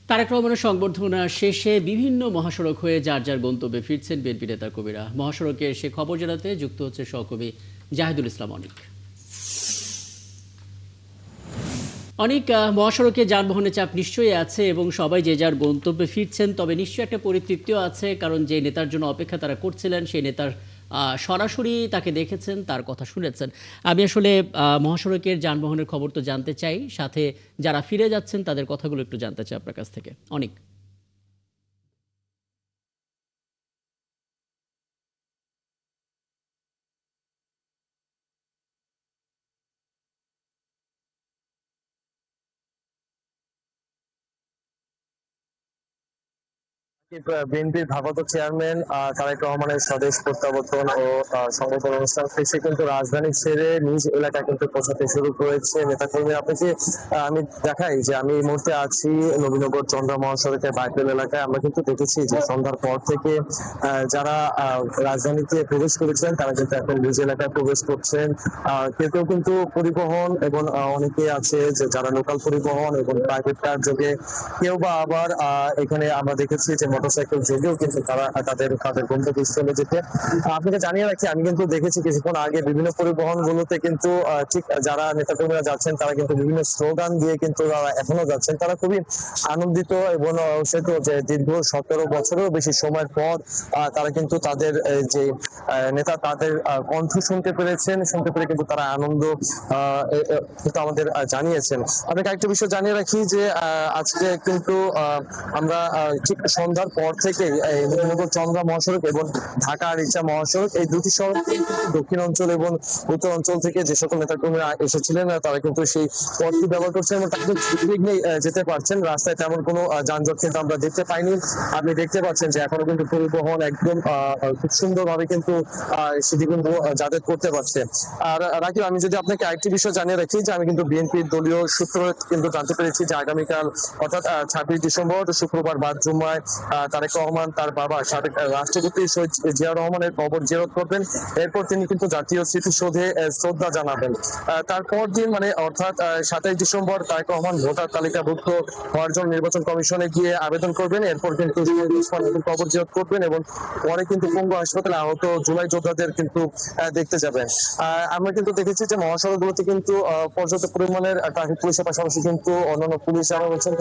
তারেক রহমানের সংবর্ধনা শেষে বিভিন্ন মহাসড়ক হয়ে যার যার গন্তব্যে ফিরছেন বিএনপি নেতা কর্মীরা। মহাসড়কে সে খবর জানাতে যুক্ত হচ্ছে সহকর্মী জাহিদুল ইসলাম অনিক। অনেক মহাসড়কে যানবাহনের চাপ নিশ্চয়ই আছে এবং সবাই যে যার গন্তব্যে ফিরছেন, তবে নিশ্চয়ই একটা পরিতৃপ্তিও আছে, কারণ যে নেতার জন্য অপেক্ষা তারা করছিলেন সেই নেতার সরাসরি তাকে দেখেছেন, তার কথা শুনেছেন। আমি আসলে মহাসড়কের যানবাহনের খবর তো জানতে চাই, সাথে যারা ফিরে যাচ্ছেন তাদের কথাগুলো একটু জানতে চাই আপনার কাছ থেকে অনেক। বিএনপির ভারপ্রাপ্ত চেয়ারম্যান তারেক রহমানের স্বদেশ প্রত্যাবর্তন ও সংবর্ধনা অনুষ্ঠান শেষে কিন্তু রাজধানী ছেড়ে নিজ এলাকায় কিন্তু পৌঁছাতে শুরু করেছে নেতাকর্মী। আপনাকে আমি দেখাই যে আমি এই মুহূর্তে আছি নবীনগর চন্দ্রা মহাসড়কের বাইপেল এলাকায়। আমরা কিন্তু দেখেছি যে সন্ধ্যার পর থেকে যারা রাজধানীতে প্রবেশ করেছেন তারা কিন্তু এখন নিজ এলাকায় প্রবেশ করছেন। কেউ কেউ কিন্তু পরিবহন এবং অনেকে আছে যে যারা লোকাল পরিবহন এবং প্রাইভেট কার যোগে, কেউ বা আবার এখানে আমরা দেখেছি যে মোটরসাইকেল যোগেও কিন্তু তারা তাদের তাদের গন্তব্যস্থলে যেতে। আপনাকে জানিয়ে রাখি, আমি কিন্তু দেখেছি কিছুক্ষণ আগে বিভিন্ন পরিবহন গুলোতে কিন্তু ঠিক যারা নেতাকর্মীরা যাচ্ছেন তারা কিন্তু বিভিন্ন স্লোগান দিয়ে কিন্তু এখনো যাচ্ছেন। তারা খুবই আনন্দিত এবং সেটা যে দীর্ঘ 17 বছরেরও বেশি সময়ের পর তারা কিন্তু তাদের যে নেতা তাদের কণ্ঠ শুনতে পেরেছেন, শুনতে পেরে কিন্তু তারা আনন্দ কিন্তু আমাদের জানিয়েছেন। আপনাকে একটা বিষয় জানিয়ে রাখি যে আজকে কিন্তু আমরা ঠিক সন্ধ্যার পর থেকে নবীনগর চন্দ্রা মহাসড়ক এবং ঢাকা রিচা মহাসড়ক, এই দুটি সড়ক দক্ষিণ অঞ্চল এবং উত্তর অঞ্চল থেকে যে সকল নেতাকর্মীরা এসেছিলেন তারা কিন্তু সেই পথটি ব্যবহার করছেন এবং তাদের নির্বিঘ্নে যেতে পারছেন। রাস্তায় তেমন কোনো যানজট কিন্তু আমরা দেখতে পাইনি। আপনি দেখতে পাচ্ছেন যে এখনো কিন্তু পরিবহন একদম খুব সুন্দরভাবে কিন্তু সেটি কিন্তু যাতায়াত করতে পারছে। আর রাকিব, আমি যদি আপনাকে আরেকটি বিষয় জানিয়ে রাখি যে আমি কিন্তু বিএনপির দলীয় সূত্র কিন্তু জানতে পেরেছি যে আগামীকাল অর্থাৎ 26 ডিসেম্বর শুক্রবার বাদ জুম্মায় তারেক রহমান তার বাবা সাবেক রাষ্ট্রপতি শহীদ জিয়াউর রহমানের কবর জিয়ারত করবেন। এরপর তিনি কিন্তু জাতীয় স্মৃতিসৌধে শ্রদ্ধা জানাবেন। তারপর দিন মানে অর্থাৎ 27 ডিসেম্বর তারেক রহমান ভোটার তালিকাভুক্ত হওয়ার জন্য নির্বাচন কমিশনে গিয়ে আবেদন করবেন। এরপর কিন্তু কবর জিয়ারত করবেন এবং পরে কিন্তু পঙ্গু হাসপাতালে আহত জুলাই যোদ্ধাদের কিন্তু দেখতে যাবেন। আমরা কিন্তু দেখেছি যে মহাসড়কগুলোতে কিন্তু পর্যাপ্ত পরিমাণের ট্রাফিক পুলিশের পাশাপাশি কিন্তু অন্যান্য পুলিশ যারা রয়েছেন